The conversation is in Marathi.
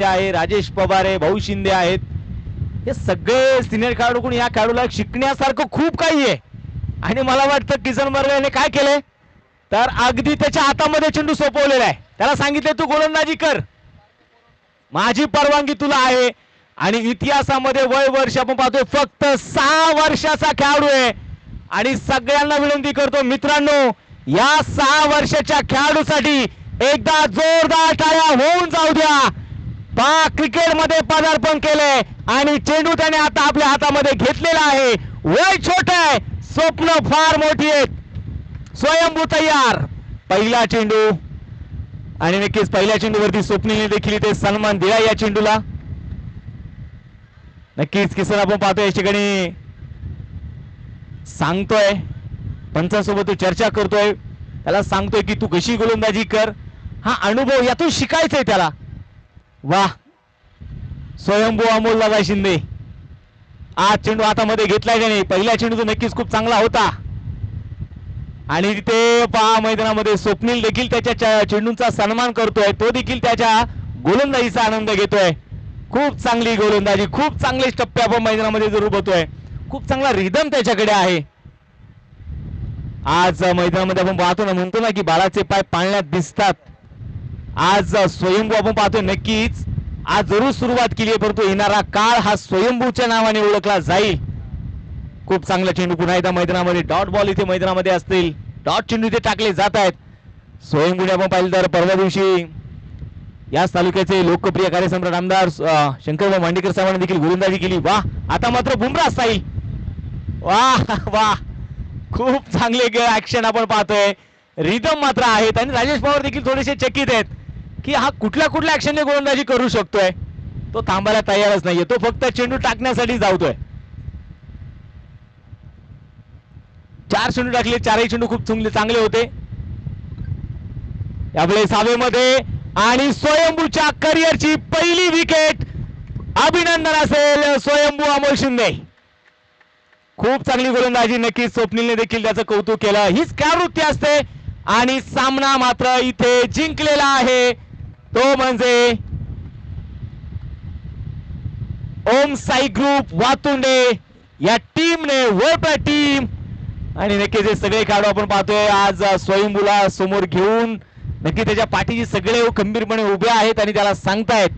आहे, राजेश पवार आहे, भाऊ शिंदे आहेत. हे सगळे सिनियर खेळाडू या खेळाडूला शिकण्यासारखं खूप काही आहे. आणि मला वाटतं किसन बर्वे याने काय केलंय तर अगदी त्याच्या हातामध्ये चेंडू सोपवलेला आहे. त्याला सांगितले तू गोलंदाजी कर, माझी परवानगी तुला आहे. आणि इतिहासामध्ये वय वर्ष आपण पाहतोय फक्त 6 वर्षाचा खेळाडू आहे. आणि सगळ्यांना विनंती करतो मित्रांनो, या 6 वर्षाच्या खेळाडूसाठी एकदा जोरदार टाळ्या होऊन जाऊ द्या. क्रिकेट मध्ये पदार्पण केले आणि चेंडू त्याने आता आपल्या हातामध्ये घेतलेला आहे. वय छोट आहे, स्वप्न फार मोठी आहेत. स्वयंभू तयार, पहिला चेंडू आणि नक्कीच पहिल्या चेंडूवरती स्वप्नीलने देखील इथे सन्मान दिला या चेंडूला. नक्कीच किसन आपण पाहतोय या ठिकाणी सांगतोय पंचांसोबत तो चर्चा करतोय, त्याला सांगतोय की तू कशी गोलंदाजी कर. हा अनुभव यातून शिकायचंय त्याला. वाह, स्वयंभू अमोलदादा शिंदे आज चेंडू हातामध्ये घेतलाय त्याने. पहिला चेंडू तो नक्कीच खूप चांगला होता. आणि तिथे पहा मैदानामध्ये स्वप्नील देखील त्याच्या चेंडूंचा सन्मान करतोय, तो देखील त्याच्या गोलंदाजीचा आनंद घेतोय. खूप चांगली गोलंदाजी, खूप चांगले टप्पे आपण मैदानामध्ये जरूर बघतोय. खूप चांगला रिदम त्याच्याकडे आहे. आज मैदानामध्ये आपण पाहतो ना, म्हणतो ना की बाळाचे पाय पाळण्यात दिसतात. आज स्वयंभू आपण पाहतोय नक्कीच आज जरूर सुरुवात केली आहे, परंतु येणारा काळ हा स्वयंभूच्या नावाने ओळखला जाईल. खूप चांगला चेंडू पुन्हा एकदा मैदानामध्ये. डॉट बॉल इथे मैदानामध्ये असतील, डॉट चेंडू इथे टाकले जात आहेत. स्वयंभूने आपण पाहिलं तर परवा दिवशी याच तालुक्याचे लोकप्रिय कार्यसम्राट आमदार शंकरभाऊ मांडेकर साहेबांनी देखील गोलंदाजी केली. वाह, आता मात्र बुमराह स्टाईल. वाह वाह, खूप चांगले ऍक्शन आपण पाहतोय. रिदम मात्र आहेत आणि राजेश पवार देखील थोडेसे चकित आहेत की हा कुठल्या कुठल्या ऍक्शनने गोलंदाजी करू शकतोय. तो थांबायला तयारच नाहीये, तो फक्त चेंडू टाकण्यासाठी धावतोय. 4 चेंडू टाकले, 4ही चेंडू खूप चांगले होते. यावेळी सावेमध्ये आणि स्वयंभूच्या करिअरची पहिली विकेट. अभिनंदन असेल स्वयंभू अमोल शिंदे. खूप चांगली गोलंदाजी, नक्कीच स्वप्नीलने देखील त्याचं कौतुक केलं. हीच प्रवृत्ती असते आणि सामना मात्र इथे जिंकलेला आहे तो म्हणजे ओम साई ग्रुप वातुंडे या टीमने, वर्ल्ड टीम. आणि नक्कीच हे सगळे खेळाडू आपण पाहतोय आज स्वयंभूला समोर घेऊन नक्की त्याच्या पाठीशी सगळे खंबीरपणे उभे आहेत आणि त्याला सांगतायत